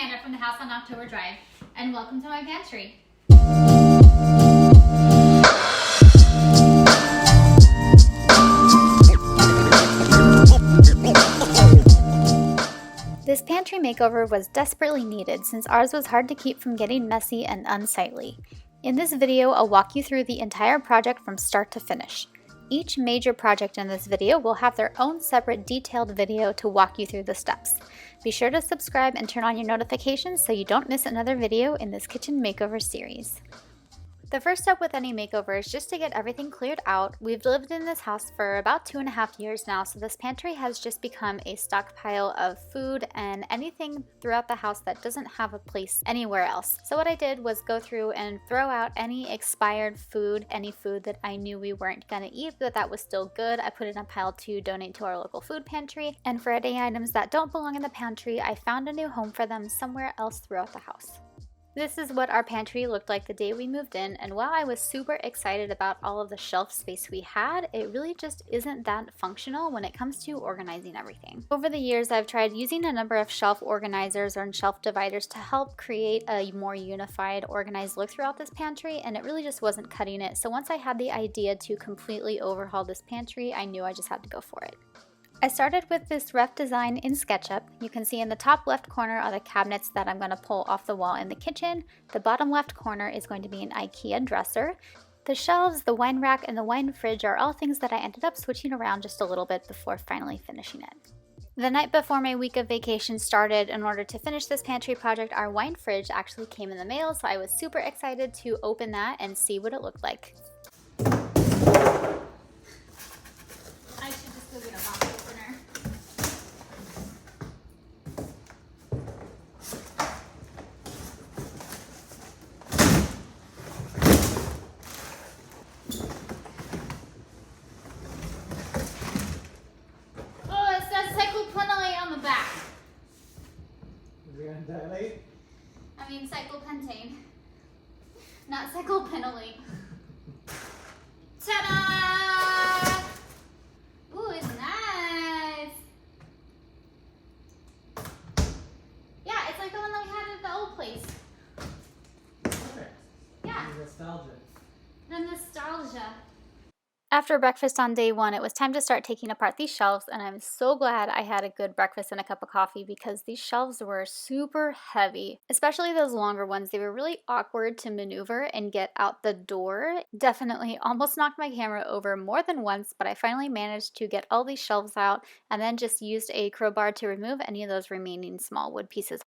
Amanda from the house on October Drive, and welcome to my pantry. This pantry makeover was desperately needed since ours was hard to keep from getting messy and unsightly. In this video, I'll walk you through the entire project from start to finish. Each major project in this video will have their own separate detailed video to walk you through the steps. Be sure to subscribe and turn on your notifications so you don't miss another video in this kitchen makeover series. The first step with any makeover is just to get everything cleared out. We've lived in this house for about 2.5 years now, so this pantry has just become a stockpile of food and anything throughout the house that doesn't have a place anywhere else. So what I did was go through and throw out any expired food, any food that I knew we weren't gonna eat but that was still good. I put it in a pile to donate to our local food pantry, and for any items that don't belong in the pantry, I found a new home for them somewhere else throughout the house. This is what our pantry looked like the day we moved in, and while I was super excited about all of the shelf space we had, it really just isn't that functional when it comes to organizing everything. Over the years, I've tried using a number of shelf organizers or shelf dividers to help create a more unified, organized look throughout this pantry, and it really just wasn't cutting it. So once I had the idea to completely overhaul this pantry, I knew I just had to go for it. I started with this rough design in SketchUp. You can see in the top left corner are the cabinets that I'm going to pull off the wall in the kitchen. The bottom left corner is going to be an Ikea dresser. The shelves, the wine rack, and the wine fridge are all things that I ended up switching around just a little bit before finally finishing it. The night before my week of vacation started, in order to finish this pantry project, our wine fridge actually came in the mail, so I was super excited to open that and see what it looked like. I should just go get a box opener. Dilate? I mean cyclopentane, not cyclopentolate. Ta-da! Ooh, it's nice. Yeah, it's like the one that we had at the old place. Perfect. Yeah. Nostalgia. The nostalgia. After breakfast on day one, it was time to start taking apart these shelves, and I'm so glad I had a good breakfast and a cup of coffee because these shelves were super heavy, especially those longer ones. They were really awkward to maneuver and get out the door. Definitely almost knocked my camera over more than once, but I finally managed to get all these shelves out and then just used a crowbar to remove any of those remaining small wood pieces.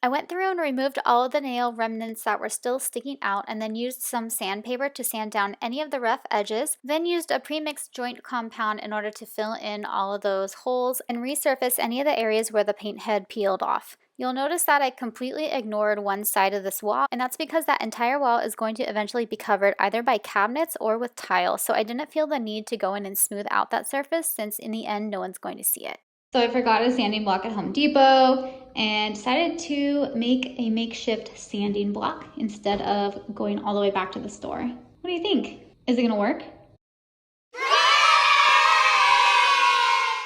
I went through and removed all of the nail remnants that were still sticking out, and then used some sandpaper to sand down any of the rough edges, then used a pre-mixed joint compound in order to fill in all of those holes and resurface any of the areas where the paint had peeled off. You'll notice that I completely ignored one side of this wall, and that's because that entire wall is going to eventually be covered either by cabinets or with tile, so I didn't feel the need to go in and smooth out that surface since in the end no one's going to see it. So I forgot a sanding block at Home Depot and decided to make a makeshift sanding block instead of going all the way back to the store. What do you think? Is it gonna work?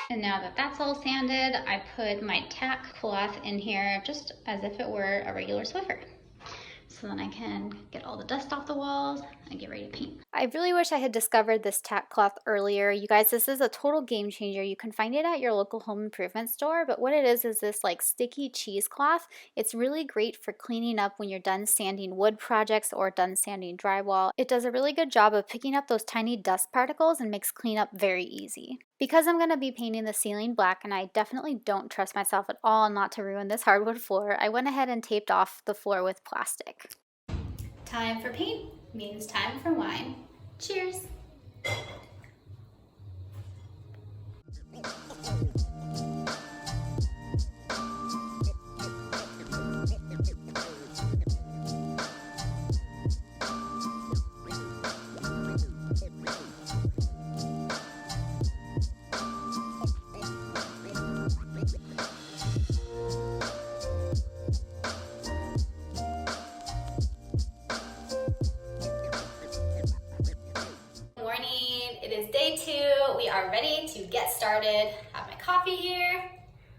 And now that that's all sanded, I put my tack cloth in here just as if it were a regular Swiffer. So then I can get all the dust off the walls and get ready to paint. I really wish I had discovered this tack cloth earlier. You guys, this is a total game changer. You can find it at your local home improvement store, but what it is this like sticky cheesecloth. It's really great for cleaning up when you're done sanding wood projects or done sanding drywall. It does a really good job of picking up those tiny dust particles and makes cleanup very easy. Because I'm going to be painting the ceiling black and I definitely don't trust myself at all not to ruin this hardwood floor, I went ahead and taped off the floor with plastic. Time for paint means time for wine. Cheers! It is day 2. We are ready to get started. Have my coffee here.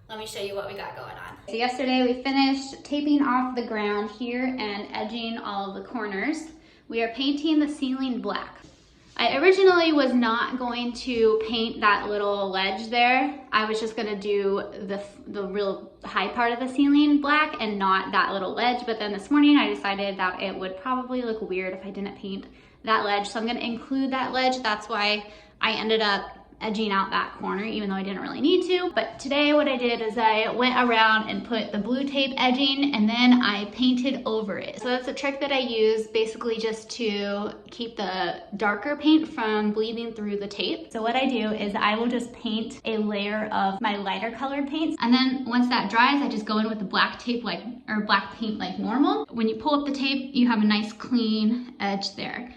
let me show you what we got going on. So yesterday we finished taping off the ground here and edging all of the corners. We are painting the ceiling black. I originally was not going to paint that little ledge there. I was just gonna do the real high part of the ceiling black and not that little ledge. But then this morning I decided that it would probably look weird if I didn't paint that ledge. So I'm gonna include that ledge. That's why I ended up edging out that corner, even though I didn't really need to. But today what I did is I went around and put the blue tape edging and then I painted over it. So that's a trick that I use basically just to keep the darker paint from bleeding through the tape. So what I do is I will just paint a layer of my lighter colored paints. And then once that dries, I just go in with the black tape or black paint like normal. When you pull up the tape, you have a nice clean edge there.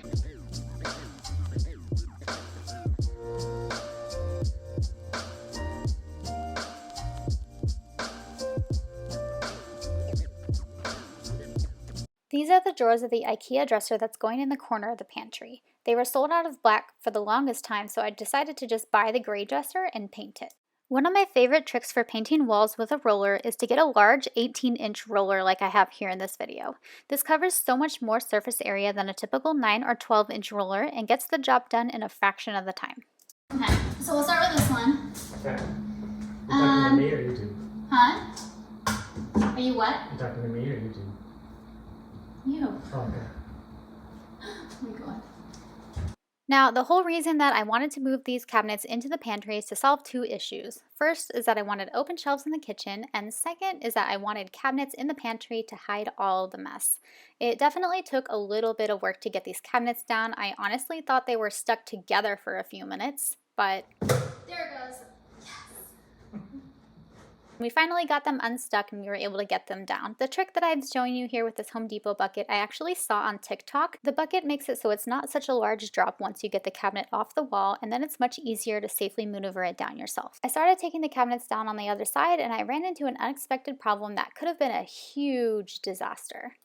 These are the drawers of the Ikea dresser that's going in the corner of the pantry. They were sold out of black for the longest time, so I decided to just buy the gray dresser and paint it. One of my favorite tricks for painting walls with a roller is to get a large 18-inch roller like I have here in this video. This covers so much more surface area than a typical 9 or 12-inch roller and gets the job done in a fraction of the time. Okay, so we'll start with this one. Okay. You talking to me or YouTube? Huh? Are you what? You talking to me or YouTube? You. Oh, okay. Oh my god. Now, the whole reason that I wanted to move these cabinets into the pantry is to solve two issues. First is that I wanted open shelves in the kitchen, and second is that I wanted cabinets in the pantry to hide all the mess. It definitely took a little bit of work to get these cabinets down. I honestly thought they were stuck together for a few minutes, but there it goes. We finally got them unstuck and we were able to get them down. The trick that I'm showing you here with this Home Depot bucket, I actually saw on TikTok. The bucket makes it so it's not such a large drop once you get the cabinet off the wall, and then it's much easier to safely maneuver it down yourself. I started taking the cabinets down on the other side and I ran into an unexpected problem that could have been a huge disaster.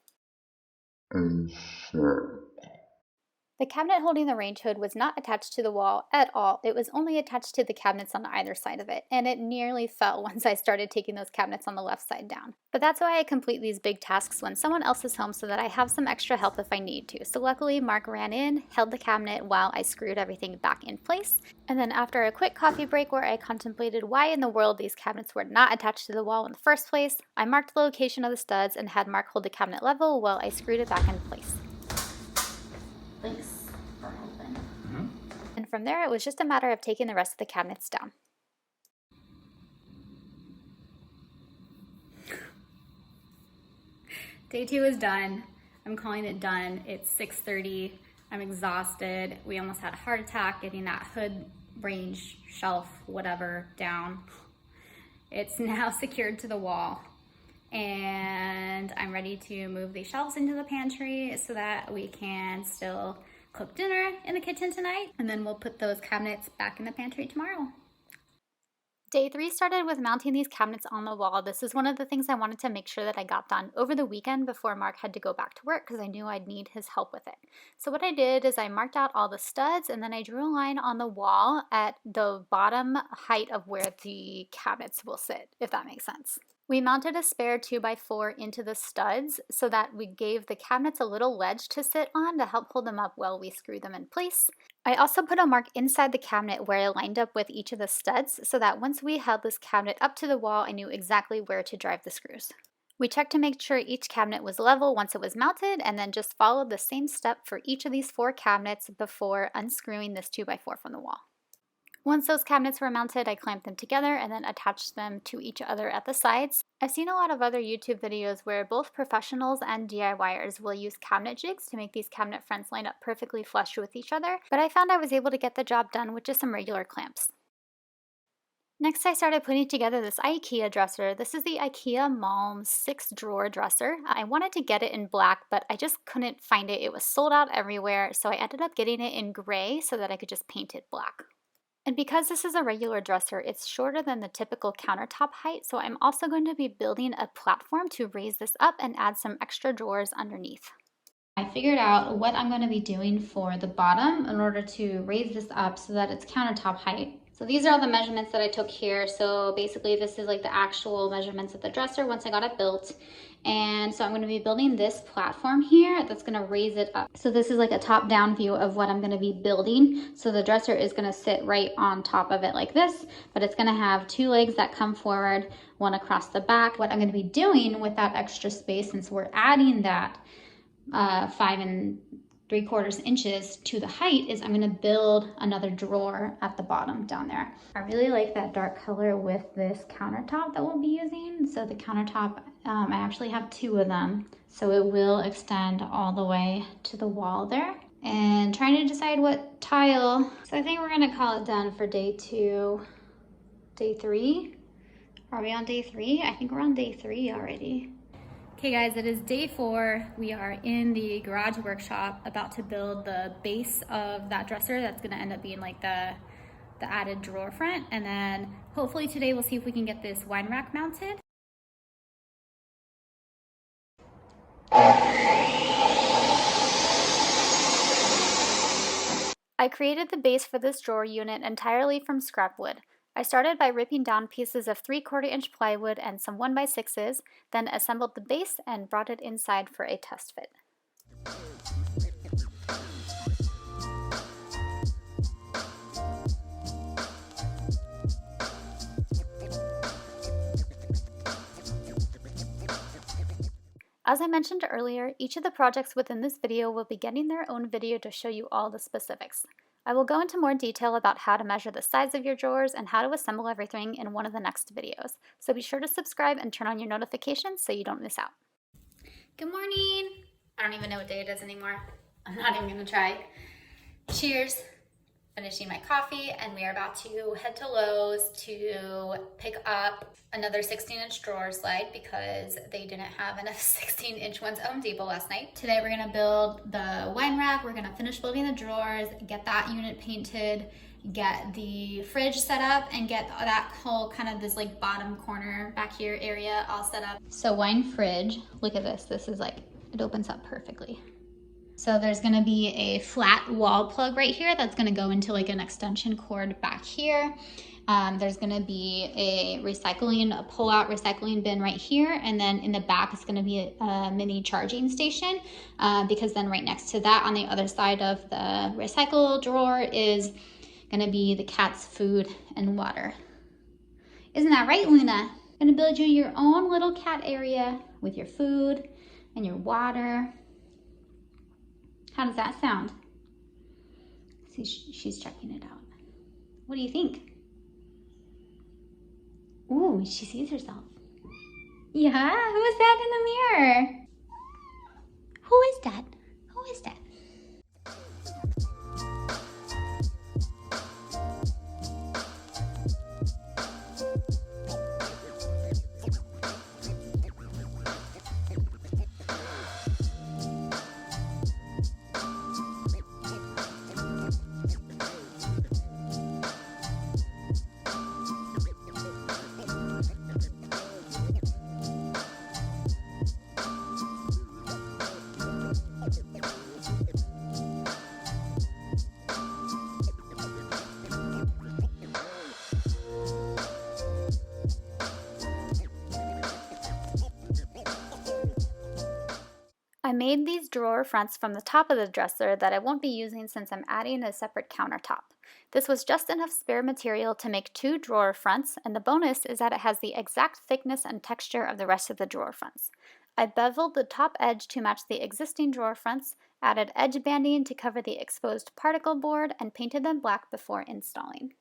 The cabinet holding the range hood was not attached to the wall at all. It was only attached to the cabinets on either side of it, and it nearly fell once I started taking those cabinets on the left side down. But that's why I complete these big tasks when someone else is home so that I have some extra help if I need to. So luckily, Mark ran in, held the cabinet while I screwed everything back in place. And then after a quick coffee break where I contemplated why in the world these cabinets were not attached to the wall in the first place, I marked the location of the studs and had Mark hold the cabinet level while I screwed it back in place. Thanks for helping. And from there, it was just a matter of taking the rest of the cabinets down. Day 2 is done. I'm calling it done. It's 6:30. I'm exhausted. We almost had a heart attack getting that hood, range, shelf, whatever down. It's now secured to the wall. And I'm ready to move these shelves into the pantry so that we can still cook dinner in the kitchen tonight, and then we'll put those cabinets back in the pantry tomorrow. Day 3 started with mounting these cabinets on the wall. This is one of the things I wanted to make sure that I got done over the weekend before Mark had to go back to work because I knew I'd need his help with it. So what I did is I marked out all the studs and then I drew a line on the wall at the bottom height of where the cabinets will sit, if that makes sense. We mounted a spare 2x4 into the studs so that we gave the cabinets a little ledge to sit on to help hold them up while we screw them in place. I also put a mark inside the cabinet where I lined up with each of the studs so that once we held this cabinet up to the wall, I knew exactly where to drive the screws. We checked to make sure each cabinet was level once it was mounted and then just followed the same step for each of these 4 cabinets before unscrewing this 2x4 from the wall. Once those cabinets were mounted, I clamped them together and then attached them to each other at the sides. I've seen a lot of other YouTube videos where both professionals and DIYers will use cabinet jigs to make these cabinet fronts line up perfectly flush with each other, but I found I was able to get the job done with just some regular clamps. Next, I started putting together this Ikea dresser. This is the Ikea Malm 6-drawer dresser. I wanted to get it in black, but I just couldn't find it. It was sold out everywhere, so I ended up getting it in gray so that I could just paint it black. And because this is a regular dresser, it's shorter than the typical countertop height, so I'm also going to be building a platform to raise this up and add some extra drawers underneath. I figured out what I'm going to be doing for the bottom in order to raise this up so that it's countertop height. So these are all the measurements that I took here. So basically this is like the actual measurements of the dresser once I got it built. And so I'm gonna be building this platform here that's gonna raise it up. So this is like a top-down view of what I'm gonna be building. So the dresser is gonna sit right on top of it like this, but it's gonna have 2 legs that come forward, 1 across the back. What I'm gonna be doing with that extra space, since we're adding that 5 3/4 inches to the height, is I'm gonna build another drawer at the bottom down there. I really like that dark color with this countertop that we'll be using. So the countertop, I actually have 2 of them. So it will extend all the way to the wall there. And trying to decide what tile. So I think we're gonna call it done for day 2, day 3. Are we on day 3? I think we're on day 3 already. Okay guys, it is day 4. We are in the garage workshop about to build the base of that dresser that's gonna end up being like the added drawer front. And then hopefully today we'll see if we can get this wine rack mounted. I created the base for this drawer unit entirely from scrap wood. I started by ripping down pieces of 3/4 inch plywood and some 1x6s, then assembled the base and brought it inside for a test fit. As I mentioned earlier, each of the projects within this video will be getting their own video to show you all the specifics. I will go into more detail about how to measure the size of your drawers and how to assemble everything in one of the next videos. So be sure to subscribe and turn on your notifications so you don't miss out. Good morning! I don't even know what day it is anymore. I'm not even gonna try. Cheers! Finishing my coffee, and we are about to head to Lowe's to pick up another 16-inch drawer slide because they didn't have enough 16-inch ones at Home Depot last night. Today we're gonna build the wine rack, we're gonna finish building the drawers, get that unit painted, get the fridge set up, and get that whole kind of this like bottom corner back here area all set up. So wine fridge, look at this. This is like, it opens up perfectly. So there's gonna be a flat wall plug right here that's gonna go into like an extension cord back here. There's gonna be a pull-out recycling bin right here, and then in the back it's gonna be a mini charging station, because then right next to that on the other side of the recycle drawer is gonna be the cat's food and water. Isn't that right, Luna? Gonna build you your own little cat area with your food and your water. How does that sound? See, she's checking it out. What do you think? Ooh, she sees herself. Yeah, who is that in the mirror? Who is that? Who is that? I made these drawer fronts from the top of the dresser that I won't be using since I'm adding a separate countertop. This was just enough spare material to make 2 drawer fronts, and the bonus is that it has the exact thickness and texture of the rest of the drawer fronts. I beveled the top edge to match the existing drawer fronts, added edge banding to cover the exposed particle board, and painted them black before installing.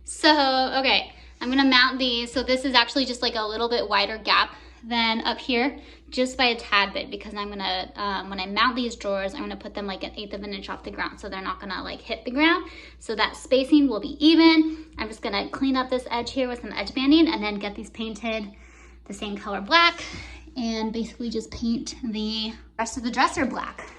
So, okay, I'm gonna mount these. So this is actually just like a little bit wider gap than up here, just by a tad bit, because I'm gonna, when I mount these drawers, I'm gonna put them like 1/8 of an inch off the ground, so they're not gonna like hit the ground. So that spacing will be even. I'm just gonna clean up this edge here with some edge banding and then get these painted the same color black, and basically just paint the rest of the dresser black.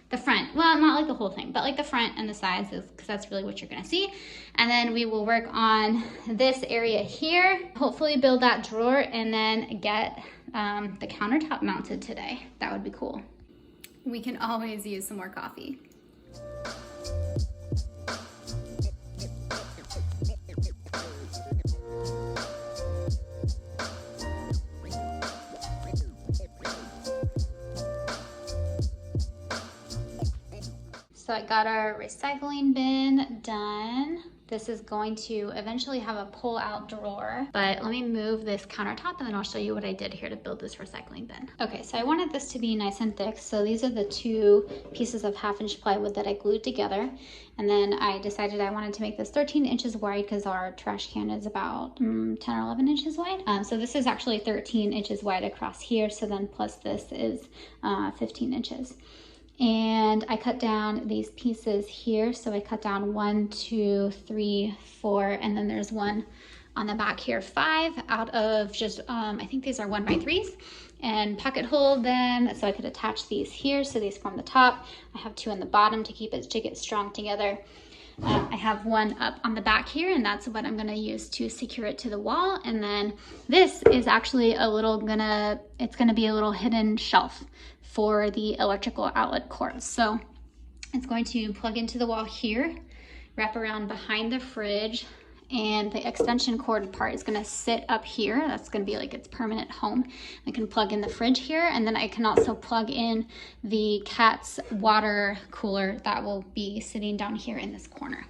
The front, well, not like the whole thing, but like the front and the sides, because that's really what you're gonna see. And then we will work on this area here, hopefully build that drawer, and then get the countertop mounted today. That would be cool. We can always use some more coffee. So I got our recycling bin done. This is going to eventually have a pull-out drawer, but let me move this countertop and then I'll show you what I did here to build this recycling bin. Okay, so I wanted this to be nice and thick, so these are the 2 pieces of 1/2-inch plywood that I glued together. And then I decided I wanted to make this 13 inches wide because our trash can is about 10 or 11 inches wide. So this is actually 13 inches wide across here, so then plus this is 15 inches. And I cut down these pieces here. So I cut down 1, 2, 3, 4, and then there's one on the back here, 5 out of just, I think these are 1x3s, and pocket hole them so I could attach these here. So these form the top. I have 2 on the bottom to get strong together. I have 1 up on the back here, and that's what I'm gonna use to secure it to the wall. And then this is actually it's gonna be a little hidden shelf for the electrical outlet cords. So it's going to plug into the wall here, wrap around behind the fridge, and the extension cord part is gonna sit up here. That's gonna be like its permanent home. I can plug in the fridge here, and then I can also plug in the cat's water cooler that will be sitting down here in this corner.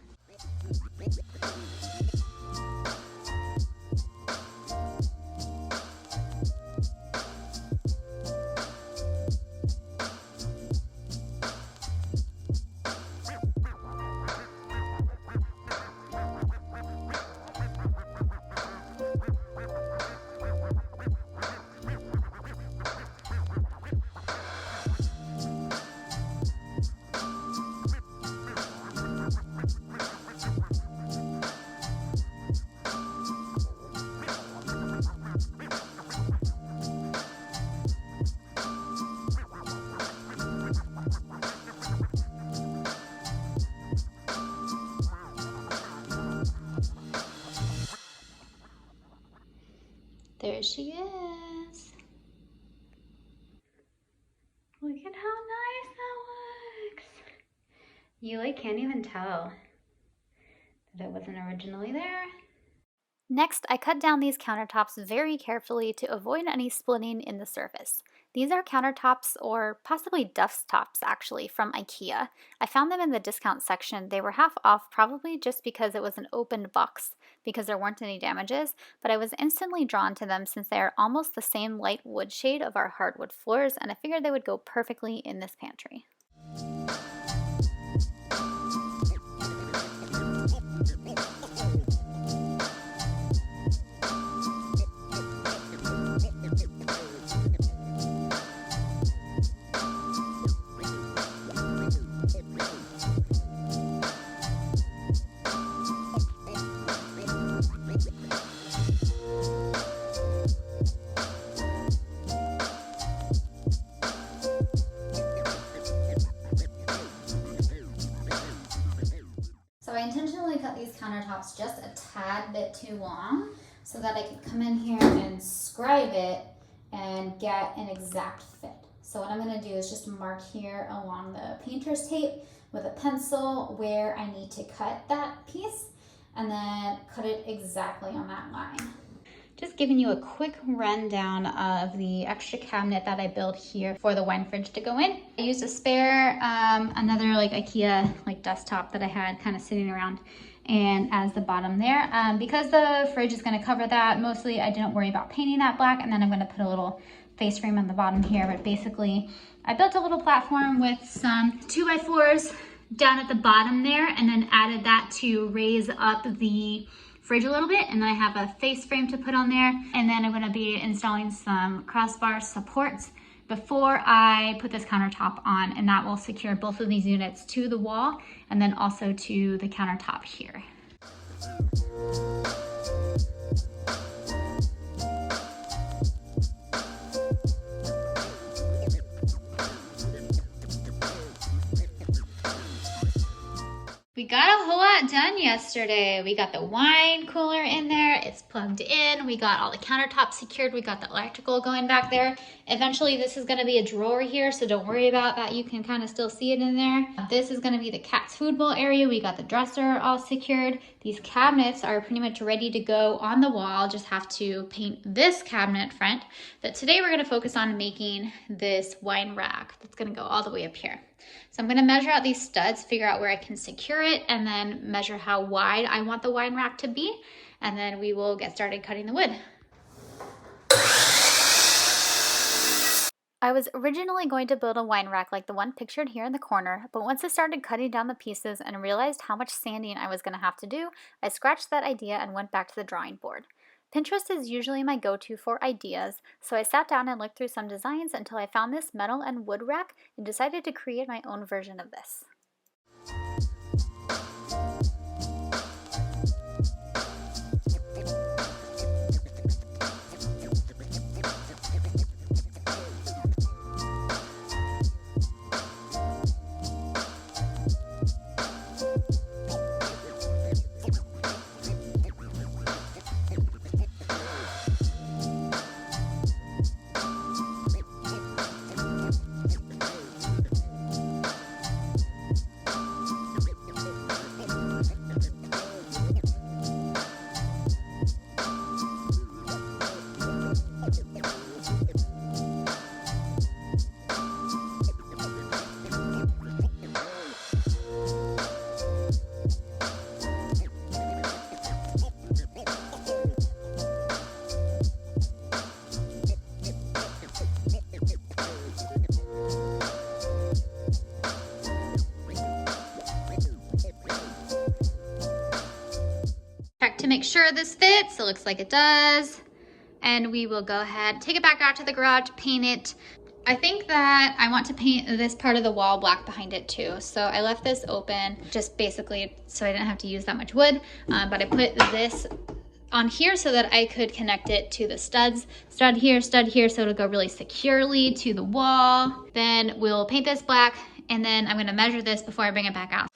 There she is. Look at how nice that looks. You like can't even tell that it wasn't originally there. Next, I cut down these countertops very carefully to avoid any splitting in the surface. These are countertops, or possibly desktops actually, from Ikea. I found them in the discount section. They were half off, probably just because it was an opened box, because there weren't any damages, but I was instantly drawn to them since they are almost the same light wood shade of our hardwood floors, and I figured they would go perfectly in this pantry. So I intentionally cut these countertops just a tad bit too long so that I could come in here and scribe it and get an exact fit. So what I'm going to do is just mark here along the painter's tape with a pencil where I need to cut that piece, and then cut it exactly on that line. Just giving you a quick rundown of the extra cabinet that I built here for the wine fridge to go in. I used a spare, another like Ikea like desktop that I had kind of sitting around, and as the bottom there. Because the fridge is gonna cover that, mostly I didn't worry about painting that black, and then I'm gonna put a little face frame on the bottom here, but basically I built a little platform with some 2x4s down at the bottom there, and then added that to raise up the fridge a little bit, and I have a face frame to put on there, and then I'm going to be installing some crossbar supports before I put this countertop on, and that will secure both of these units to the wall and then also to the countertop here. We got a whole lot done yesterday. We got the wine cooler in there, it's plugged in, we got all the countertops secured, we got the electrical going back there. Eventually this is gonna be a drawer here, so don't worry about that, you can kind of still see it in there. This is gonna be the cat's food bowl area. We got the dresser all secured. These cabinets are pretty much ready to go on the wall, just have to paint this cabinet front. But today we're gonna focus on making this wine rack that's gonna go all the way up here. So I'm gonna measure out these studs, figure out where I can secure it, and then measure how wide I want the wine rack to be. And then we will get started cutting the wood. I was originally going to build a wine rack like the one pictured here in the corner, but once I started cutting down the pieces and realized how much sanding I was going to have to do, I scratched that idea and went back to the drawing board. Pinterest is usually my go-to for ideas, so I sat down and looked through some designs until I found this metal and wood rack and decided to create my own version of this. Check to make sure this fits. It looks like it does. And we will go ahead, take it back out to the garage, paint it. I think that I want to paint this part of the wall black behind it too. So I left this open just basically so I didn't have to use that much wood. But I put this on here so that I could connect it to the studs. Stud here, so it'll go really securely to the wall. Then we'll paint this black, and then I'm gonna measure this before I bring it back out.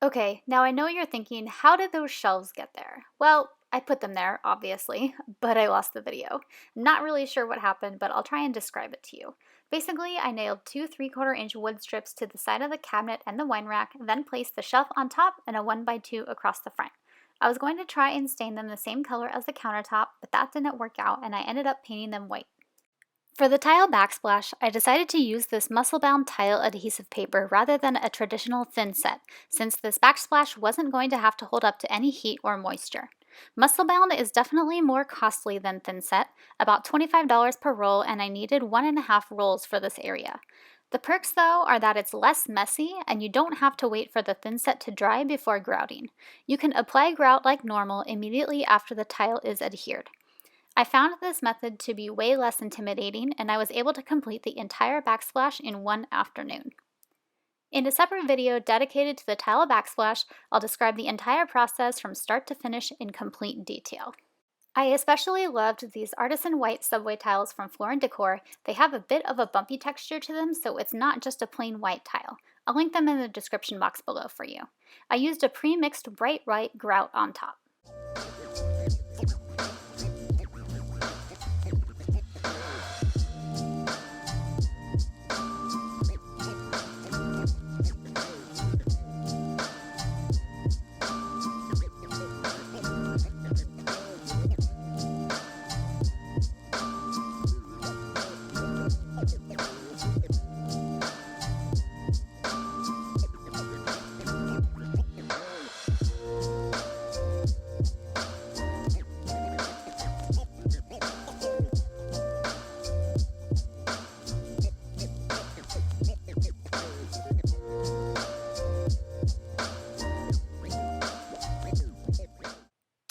Okay, now I know you're thinking, how did those shelves get there? Well, I put them there, obviously, but I lost the video. Not really sure what happened, but I'll try and describe it to you. Basically, I nailed 2 3/4-inch wood strips to the side of the cabinet and the wine rack, then placed the shelf on top and a 1x2 across the front. I was going to try and stain them the same color as the countertop, but that didn't work out and I ended up painting them white. For the tile backsplash, I decided to use this muscle-bound tile adhesive paper rather than a traditional thin set, since this backsplash wasn't going to have to hold up to any heat or moisture. Muscle-bound is definitely more costly than thin set, about $25 per roll, and I needed 1.5 rolls for this area. The perks though are that it's less messy and you don't have to wait for the thin set to dry before grouting. You can apply grout like normal immediately after the tile is adhered. I found this method to be way less intimidating, and I was able to complete the entire backsplash in one afternoon. In a separate video dedicated to the tile backsplash, I'll describe the entire process from start to finish in complete detail. I especially loved these artisan white subway tiles from Floor & Decor. They have a bit of a bumpy texture to them, so it's not just a plain white tile. I'll link them in the description box below for you. I used a pre-mixed bright white grout on top.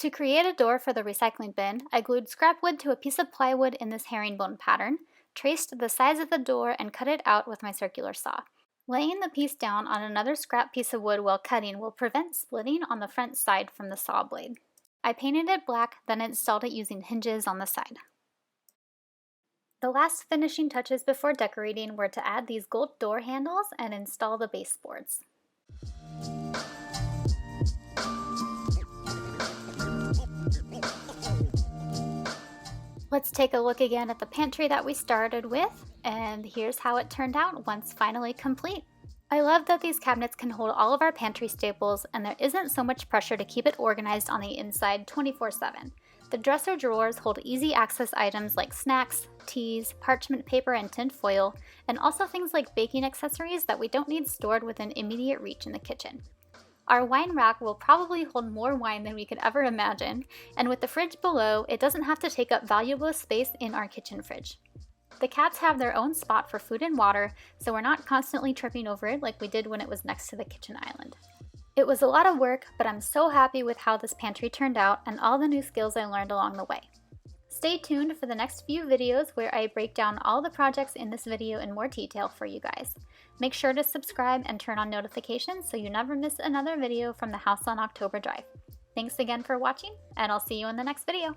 To create a door for the recycling bin, I glued scrap wood to a piece of plywood in this herringbone pattern, traced the size of the door, and cut it out with my circular saw. Laying the piece down on another scrap piece of wood while cutting will prevent splitting on the front side from the saw blade. I painted it black, then installed it using hinges on the side. The last finishing touches before decorating were to add these gold door handles and install the baseboards. Let's take a look again at the pantry that we started with, and here's how it turned out once finally complete. I love that these cabinets can hold all of our pantry staples, and there isn't so much pressure to keep it organized on the inside 24/7. The dresser drawers hold easy access items like snacks, teas, parchment paper, and tin foil, and also things like baking accessories that we don't need stored within immediate reach in the kitchen. Our wine rack will probably hold more wine than we could ever imagine, and with the fridge below, it doesn't have to take up valuable space in our kitchen fridge. The cats have their own spot for food and water, so we're not constantly tripping over it like we did when it was next to the kitchen island. It was a lot of work, but I'm so happy with how this pantry turned out and all the new skills I learned along the way. Stay tuned for the next few videos where I break down all the projects in this video in more detail for you guys. Make sure to subscribe and turn on notifications so you never miss another video from the House on October Drive. Thanks again for watching, and I'll see you in the next video.